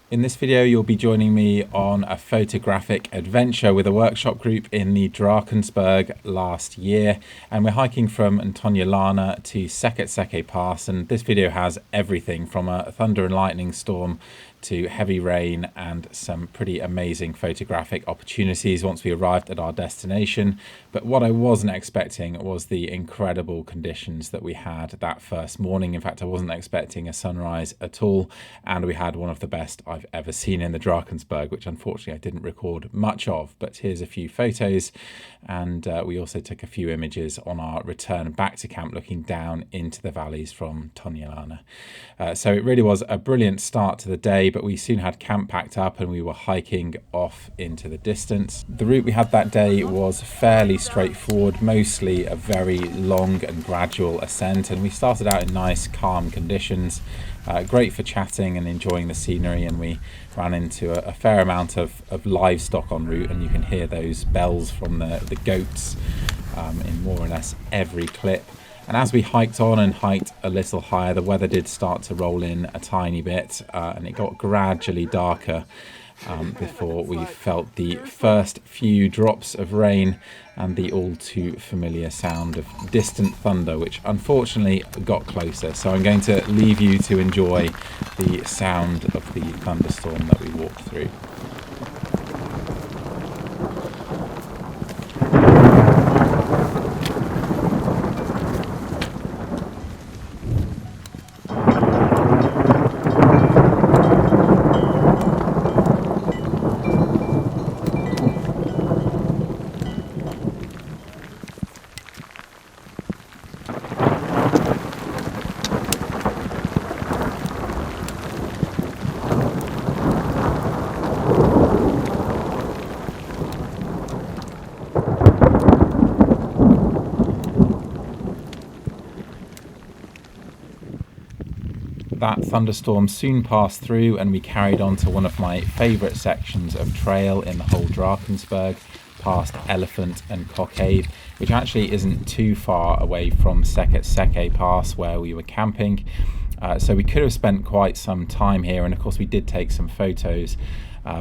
In this video, you'll be joining me on a photographic adventure with a workshop group in the Drakensberg last year, and we're hiking from Lana to Seke Pass, and this video has everything from a thunder and lightning storm to heavy rain and some pretty amazing photographic opportunities once we arrived at our destination. But what I wasn't expecting was the incredible conditions that we had that first morning. In fact, I wasn't expecting a sunrise at all, and we had one of the best I've ever seen in the Drakensberg, which unfortunately I didn't record much of, but here's a few photos. And we also took a few images on our return back to camp looking down into the valleys from Lana. So it really was a brilliant start to the day, but we soon had camp packed up and we were hiking off into the distance. The route we had that day was fairly straightforward, mostly a very long and gradual ascent, and we started out in nice calm conditions. Great for chatting and enjoying the scenery, and we ran into a fair amount of livestock en route, and you can hear those bells from the goats in more or less every clip. And as we hiked on and hiked a little higher, the weather did start to roll in a tiny bit, and it got gradually darker before we felt the first few drops of rain and the all too familiar sound of distant thunder, which unfortunately got closer. So I'm going to leave you to enjoy the sound of the thunderstorm that we walked through. That thunderstorm soon passed through, and we carried on to one of my favourite sections of trail in the whole Drakensberg, past Elephant and Cockade, which actually isn't too far away from Seke Pass where we were camping. So we could have spent quite some time here, and of course we did take some photos,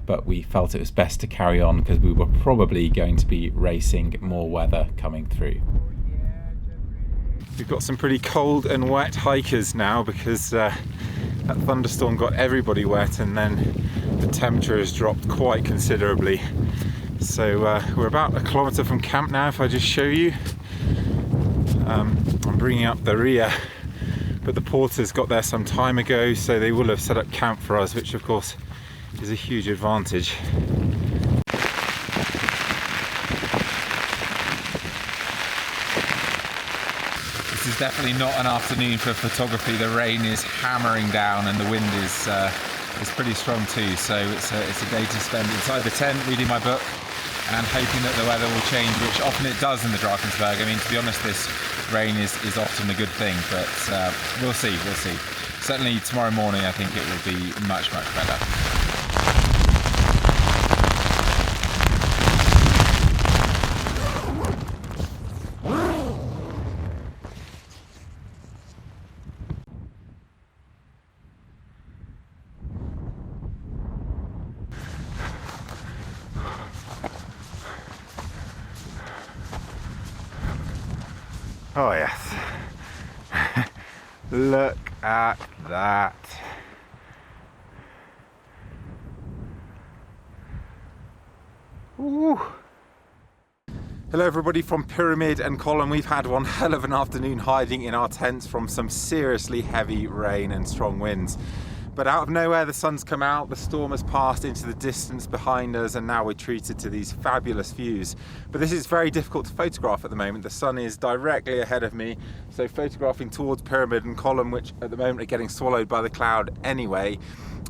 but we felt it was best to carry on because we were probably going to be racing more weather coming through. We've got some pretty cold and wet hikers now because that thunderstorm got everybody wet, and then the temperature has dropped quite considerably. So we're about 1 kilometre from camp now. If I just show you, I'm bringing up the rear, but the porters got there some time ago, so they will have set up camp for us, which of course is a huge advantage. This is definitely not an afternoon for photography. The rain is hammering down and the wind is pretty strong too, so it's a day to spend inside the tent reading my book and hoping that the weather will change, which often it does in the Drakensberg. I mean, to be honest, this rain is often a good thing, but we'll see. Certainly tomorrow morning I think it will be much better. Oh yes, look at that. Ooh. Hello everybody from Pyramid and Column. We've had one hell of an afternoon hiding in our tents from some seriously heavy rain and strong winds. But out of nowhere the sun's come out, the storm has passed into the distance behind us, and now we're treated to these fabulous views. But this is very difficult to photograph at the moment. The sun is directly ahead of me, so photographing towards Pyramid and Column, which at the moment are getting swallowed by the cloud anyway,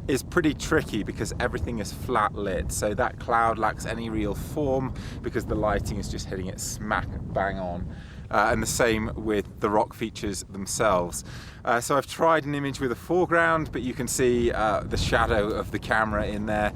is pretty tricky because everything is flat lit. So that cloud lacks any real form because the lighting is just hitting it smack bang on. And the same with the rock features themselves. So I've tried an image with a foreground, but you can see the shadow of the camera in there.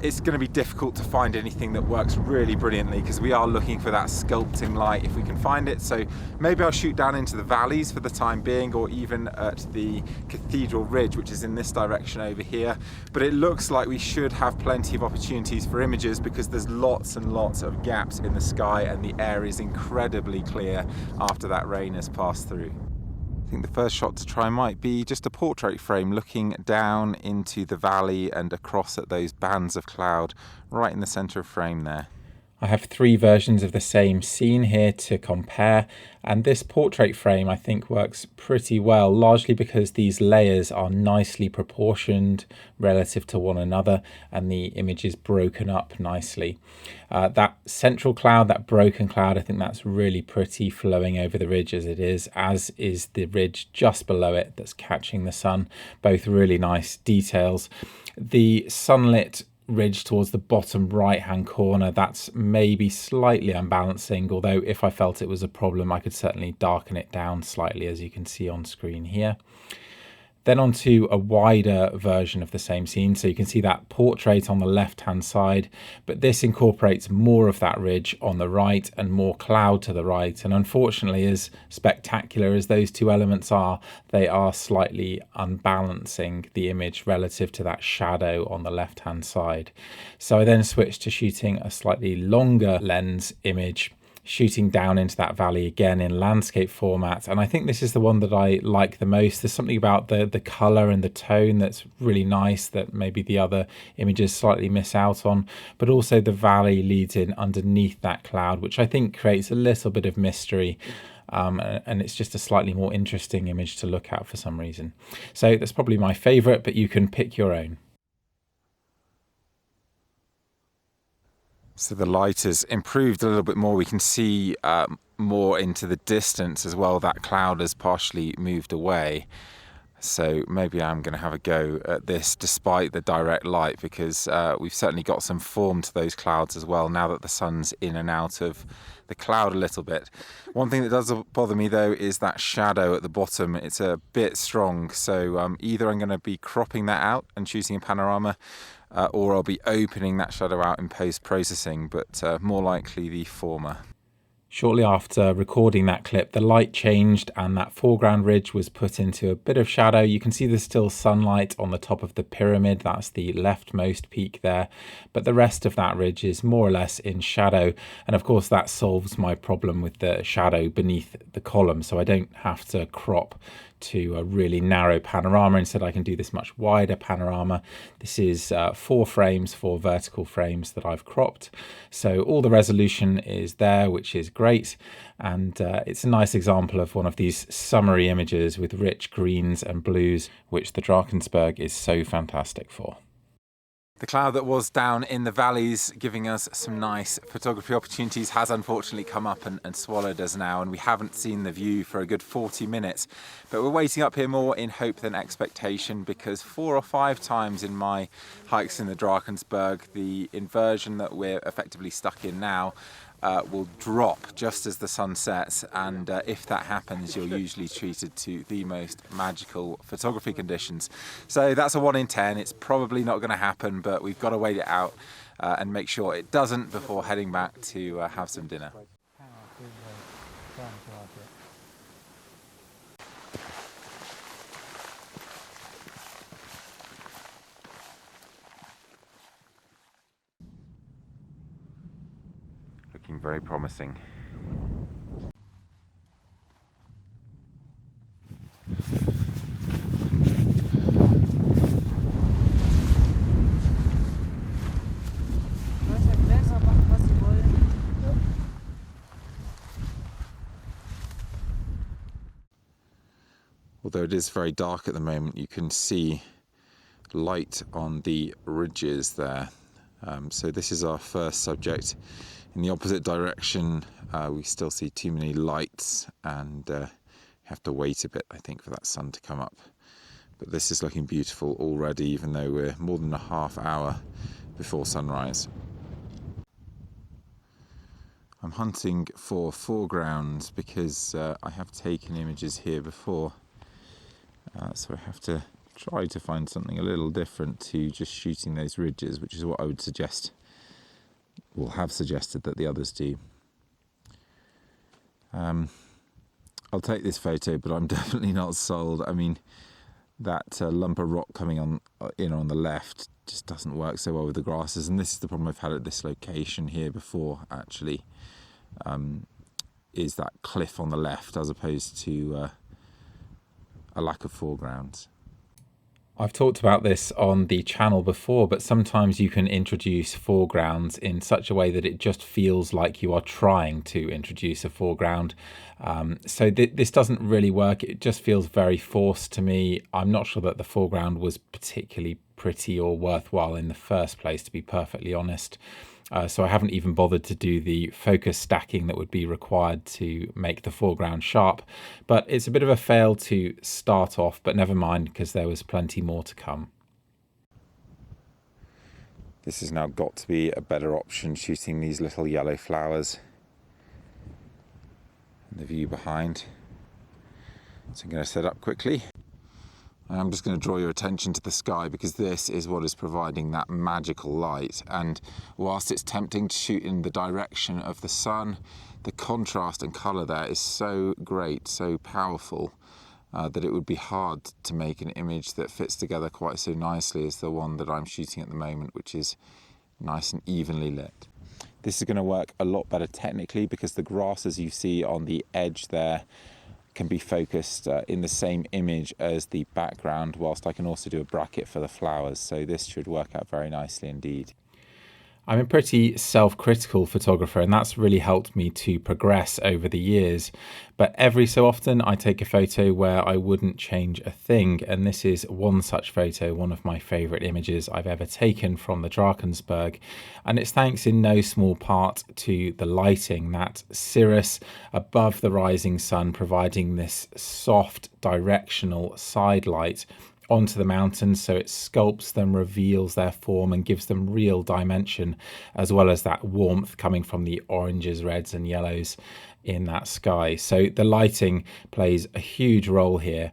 It's going to be difficult to find anything that works really brilliantly because we are looking for that sculpting light if we can find it. So maybe I'll shoot down into the valleys for the time being, or even at the Cathedral Ridge, which is in this direction over here. But it looks like we should have plenty of opportunities for images because there's lots and lots of gaps in the sky and the air is incredibly clear after that rain has passed through. I think the first shot to try might be just a portrait frame looking down into the valley and across at those bands of cloud right in the centre of frame there. I have 3 versions of the same scene here to compare, and this portrait frame I think works pretty well, largely because these layers are nicely proportioned relative to one another and the image is broken up nicely. That central cloud, that broken cloud, I think that's really pretty flowing over the ridge as it is, as is the ridge just below it that's catching the sun. Both really nice details. The sunlit ridge towards the bottom right hand corner, that's maybe slightly unbalancing, although if I felt it was a problem I could certainly darken it down slightly, as you can see on screen here. Then onto a wider version of the same scene, so you can see that portrait on the left hand side, but this incorporates more of that ridge on the right and more cloud to the right, and unfortunately, as spectacular as those 2 elements are, they are slightly unbalancing the image relative to that shadow on the left hand side. So I then switched to shooting a slightly longer lens image, shooting down into that valley again in landscape format, and I think this is the one that I like the most. There's something about the colour and the tone that's really nice that maybe the other images slightly miss out on, but also the valley leads in underneath that cloud, which I think creates a little bit of mystery. And it's just a slightly more interesting image to look at for some reason. So that's probably my favourite, but you can pick your own. So the light has improved a little bit more. We can see more into the distance as well. That cloud has partially moved away. So maybe I'm going to have a go at this despite the direct light, because we've certainly got some form to those clouds as well now that the sun's in and out of the cloud a little bit. One thing that does bother me though is that shadow at the bottom. It's a bit strong, so either I'm going to be cropping that out and choosing a panorama, or I'll be opening that shadow out in post-processing, but more likely the former. Shortly after recording that clip, the light changed and that foreground ridge was put into a bit of shadow. You can see there's still sunlight on the top of the pyramid, that's the leftmost peak there, but the rest of that ridge is more or less in shadow, and of course that solves my problem with the shadow beneath the column, so I don't have to crop to a really narrow panorama. Instead I can do this much wider panorama. This is 4 frames, 4 vertical frames that I've cropped, so all the resolution is there, which is great, and it's a nice example of one of these summery images with rich greens and blues, which the Drakensberg is so fantastic for. The cloud that was down in the valleys giving us some nice photography opportunities has unfortunately come up and swallowed us now, and we haven't seen the view for a good 40 minutes. But we're waiting up here more in hope than expectation, because 4 or 5 times in my hikes in the Drakensberg, the inversion that we're effectively stuck in now will drop just as the sun sets, and if that happens you're usually treated to the most magical photography conditions. So that's a 1 in 10. It's probably not going to happen, but we've got to wait it out and make sure it doesn't before heading back to have some dinner. Looking very promising. Although it is very dark at the moment, you can see light on the ridges there. So this is our first subject. In the opposite direction, we still see too many lights, and have to wait a bit, I think, for that sun to come up. But this is looking beautiful already, even though we're more than a half hour before sunrise. I'm hunting for foregrounds because I have taken images here before, so I have to try to find something a little different to just shooting those ridges, which is what I would suggest, or have suggested that the others do. I'll take this photo, but I'm definitely not sold. I mean, that lump of rock coming on the left just doesn't work so well with the grasses, and this is the problem I've had at this location here before, actually, is that cliff on the left as opposed to a lack of foreground. I've talked about this on the channel before, but sometimes you can introduce foregrounds in such a way that it just feels like you are trying to introduce a foreground. So this doesn't really work. It just feels very forced to me. I'm not sure that the foreground was particularly pretty or worthwhile in the first place, to be perfectly honest. So I haven't even bothered to do the focus stacking that would be required to make the foreground sharp. But it's a bit of a fail to start off, but never mind, because there was plenty more to come. This has now got to be a better option, shooting these little yellow flowers and the view behind. So I'm going to set up quickly. I'm just going to draw your attention to the sky, because this is what is providing that magical light. And whilst it's tempting to shoot in the direction of the sun, the contrast and colour there is so great, so powerful, that it would be hard to make an image that fits together quite so nicely as the one that I'm shooting at the moment, which is nice and evenly lit. This is going to work a lot better technically, because the grasses you see on the edge there can be focused in the same image as the background, whilst I can also do a bracket for the flowers. So this should work out very nicely indeed. I'm a pretty self-critical photographer, and that's really helped me to progress over the years. But every so often I take a photo where I wouldn't change a thing, and this is one such photo, one of my favourite images I've ever taken from the Drakensberg. And it's thanks in no small part to the lighting, that cirrus above the rising sun providing this soft directional side light onto the mountains, so it sculpts them, reveals their form, and gives them real dimension, as well as that warmth coming from the oranges, reds and yellows in that sky. So the lighting plays a huge role here.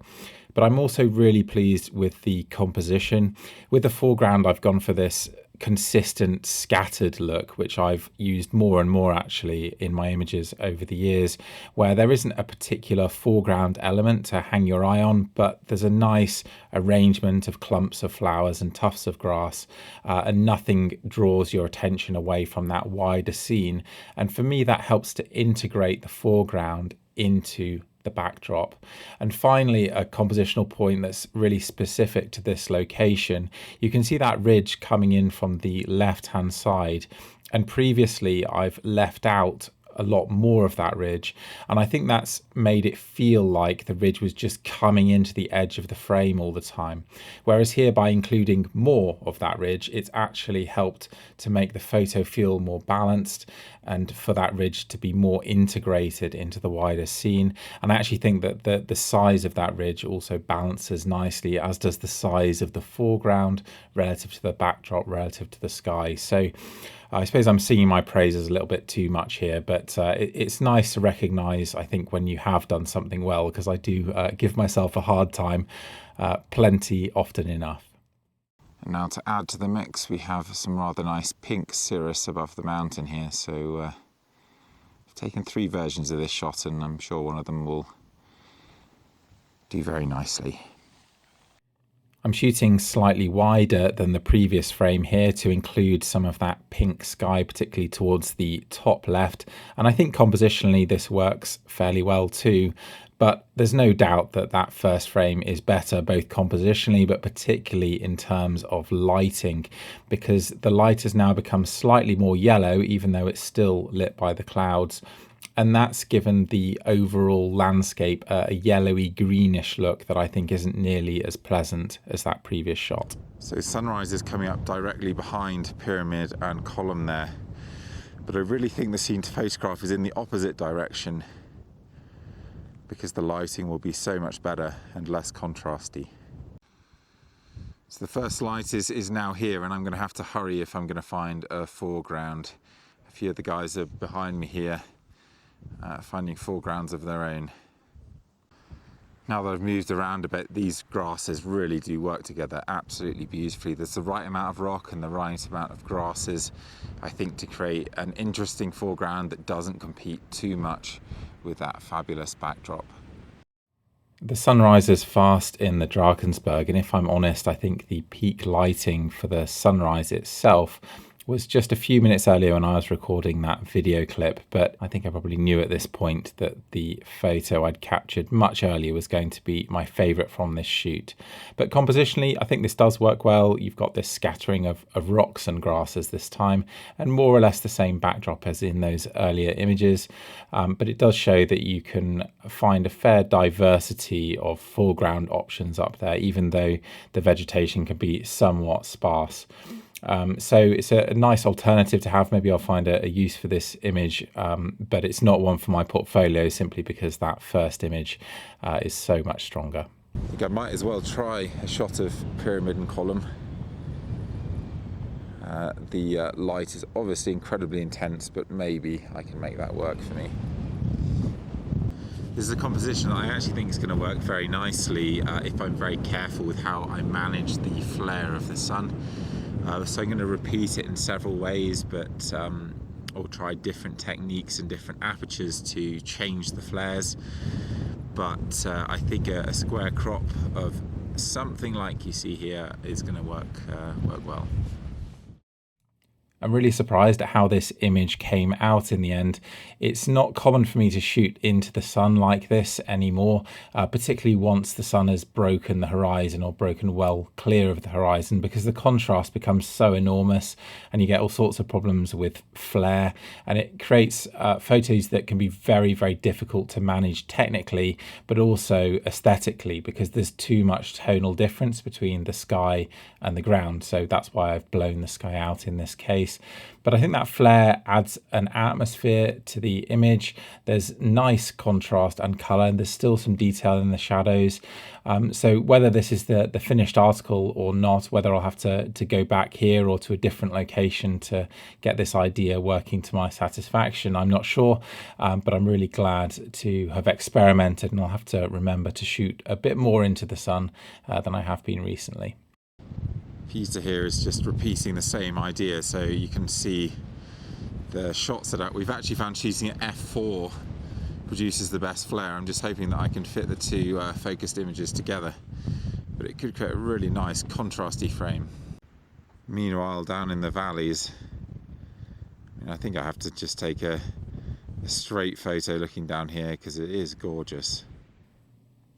But I'm also really pleased with the composition. With the foreground, I've gone for this consistent scattered look, which I've used more and more actually in my images over the years, where there isn't a particular foreground element to hang your eye on, but there's a nice arrangement of clumps of flowers and tufts of grass, and nothing draws your attention away from that wider scene. And for me, that helps to integrate the foreground into the backdrop. And finally, a compositional point that's really specific to this location. You can see that ridge coming in from the left hand side, and previously I've left out a lot more of that ridge, and I think that's made it feel like the ridge was just coming into the edge of the frame all the time, whereas here, by including more of that ridge, it's actually helped to make the photo feel more balanced and for that ridge to be more integrated into the wider scene. And I actually think that the size of that ridge also balances nicely, as does the size of the foreground relative to the backdrop, relative to the sky. So I suppose I'm singing my praises a little bit too much here, but it's nice to recognise, I think, when you have done something well, because I do give myself a hard time plenty often enough. And now to add to the mix, we have some rather nice pink cirrus above the mountain here. So I've taken 3 versions of this shot, and I'm sure one of them will do very nicely. I'm shooting slightly wider than the previous frame here to include some of that pink sky, particularly towards the top left. And I think compositionally this works fairly well too. But there's no doubt that that first frame is better, both compositionally, but particularly in terms of lighting, because the light has now become slightly more yellow, even though it's still lit by the clouds. And that's given the overall landscape a yellowy greenish look that I think isn't nearly as pleasant as that previous shot. So sunrise is coming up directly behind pyramid and column there, but I really think the scene to photograph is in the opposite direction, because the lighting will be so much better and less contrasty. So the first light is now here, and I'm going to have to hurry if I'm going to find a foreground. A few of the guys are behind me here, finding foregrounds of their own. Now that I've moved around a bit, these grasses really do work together absolutely beautifully. There's the right amount of rock and the right amount of grasses, I think, to create an interesting foreground that doesn't compete too much with that fabulous backdrop. The sun rises fast in the Drakensberg, and if I'm honest, I think the peak lighting for the sunrise itself was just a few minutes earlier when I was recording that video clip, but I think I probably knew at this point that the photo I'd captured much earlier was going to be my favourite from this shoot. But compositionally, I think this does work well. You've got this scattering of rocks and grasses this time, and more or less the same backdrop as in those earlier images, but it does show that you can find a fair diversity of foreground options up there, even though the vegetation can be somewhat sparse. So it's a nice alternative to have. Maybe I'll find a use for this image, but it's not one for my portfolio simply because that first image is so much stronger. I think I might as well try a shot of pyramid and column. The light is obviously incredibly intense, but maybe I can make that work for me. This is a composition that I actually think is going to work very nicely if I'm very careful with how I manage the flare of the sun. So I'm going to repeat it in several ways, but I'll try different techniques and different apertures to change the flares. But I think a square crop of something like you see here is going to work well. I'm really surprised at how this image came out in the end. It's not common for me to shoot into the sun like this anymore, particularly once the sun has broken the horizon or broken well clear of the horizon, because the contrast becomes so enormous and you get all sorts of problems with flare, and it creates photos that can be very, very difficult to manage technically, but also aesthetically, because there's too much tonal difference between the sky and the ground. So that's why I've blown the sky out in this case. But I think that flare adds an atmosphere to the image. There's nice contrast and colour, and there's still some detail in the shadows. So whether this is the finished article or not, whether I'll have to go back here or to a different location to get this idea working to my satisfaction, I'm not sure. But I'm really glad to have experimented, and I'll have to remember to shoot a bit more into the sun than I have been recently. Peter here is just repeating the same idea, so you can see the shots that we've actually found shooting at f4 produces the best flare. I'm just hoping that I can fit the two focused images together, but it could create a really nice contrasty frame. Meanwhile, down in the valleys, I think I have to just take a straight photo looking down here because it is gorgeous.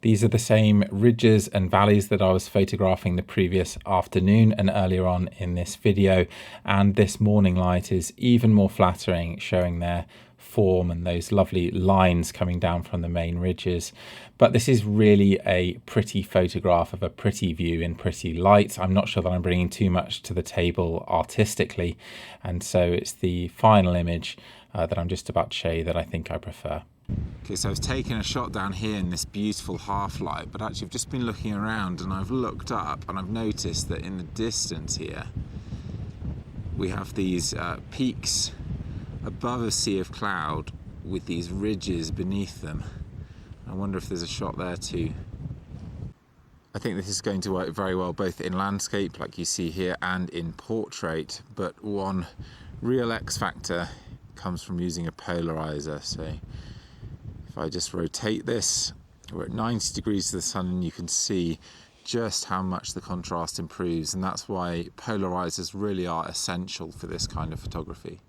These are the same ridges and valleys that I was photographing the previous afternoon and earlier on in this video, and this morning light is even more flattering, showing their form and those lovely lines coming down from the main ridges. But this is really a pretty photograph of a pretty view in pretty light. I'm not sure that I'm bringing too much to the table artistically, and so it's the final image that I'm just about to show you that I think I prefer. Okay, so I've taken a shot down here in this beautiful half light, but actually I've just been looking around and I've looked up and I've noticed that in the distance here we have these peaks above a sea of cloud with these ridges beneath them. I wonder if there's a shot there too. I think this is going to work very well both in landscape like you see here and in portrait, but one real X factor comes from using a polarizer. So if I just rotate this, we're at 90 degrees to the sun, and you can see just how much the contrast improves, and that's why polarizers really are essential for this kind of photography.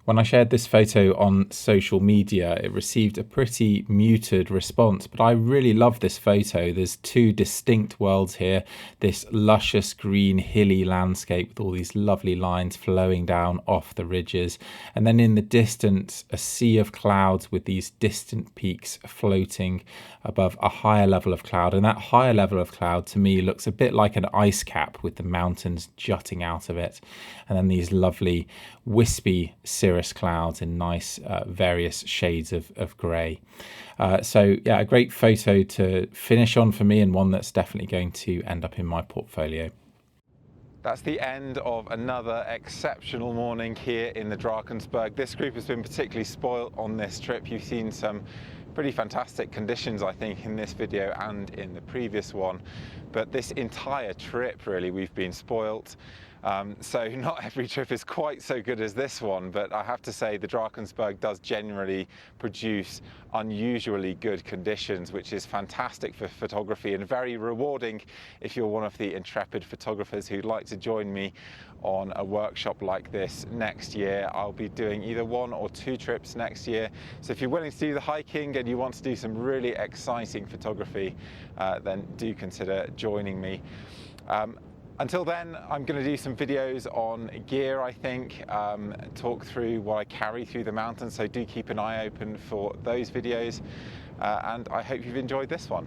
When I shared this photo on social media, it received a pretty muted response, but I really love this photo. There's two distinct worlds here, this luscious green hilly landscape with all these lovely lines flowing down off the ridges, and then in the distance a sea of clouds with these distant peaks floating above a higher level of cloud, and that higher level of cloud to me looks a bit like an ice cap with the mountains jutting out of it, and then these lovely wispy cirrus clouds in nice various shades of grey. So yeah, a great photo to finish on for me, and one that's definitely going to end up in my portfolio. That's the end of another exceptional morning here in the Drakensberg. This group has been particularly spoilt on this trip. You've seen some Pretty fantastic conditions, I think, in this video and in the previous one, but this entire trip really we've been spoilt. So not every trip is quite so good as this one, but I have to say the Drakensberg does generally produce unusually good conditions, which is fantastic for photography and very rewarding if you're one of the intrepid photographers who'd like to join me on a workshop like this next year. I'll be doing either 1 or 2 trips next year, so if you're willing to do the hiking and you want to do some really exciting photography, then do consider joining me. Until then, I'm going to do some videos on gear, I think, talk through what I carry through the mountains, so do keep an eye open for those videos, and I hope you've enjoyed this one.